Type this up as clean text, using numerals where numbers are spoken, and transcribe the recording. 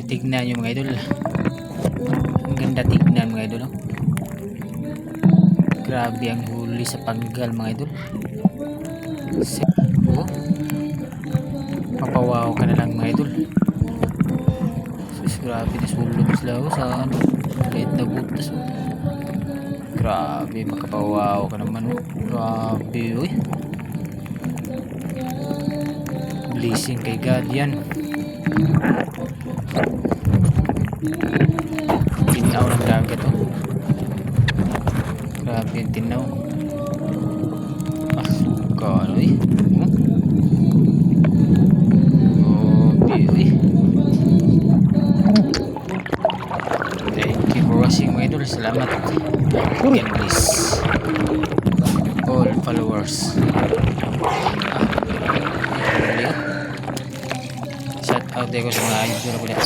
Tignan nyo mga idol. Ang ganda tignan mga idol, oh. Grabe ang huli sa panggal mga idol. Oh, mapawaw ka na lang mga idol. Sus, grabe na sulog sila, oh, sa ano, liit na butas, oh. Grabe, makapawaw ka naman, oh. Grabe, uy. Blessing kay God yan. Tinaw ng dagat, oh. Grabe yung tinaw. Suka, ano, eh. Grabe, uy. Thank you for watching mga idol. Salamat. God bless all followers. Shout out ko sa mga idol.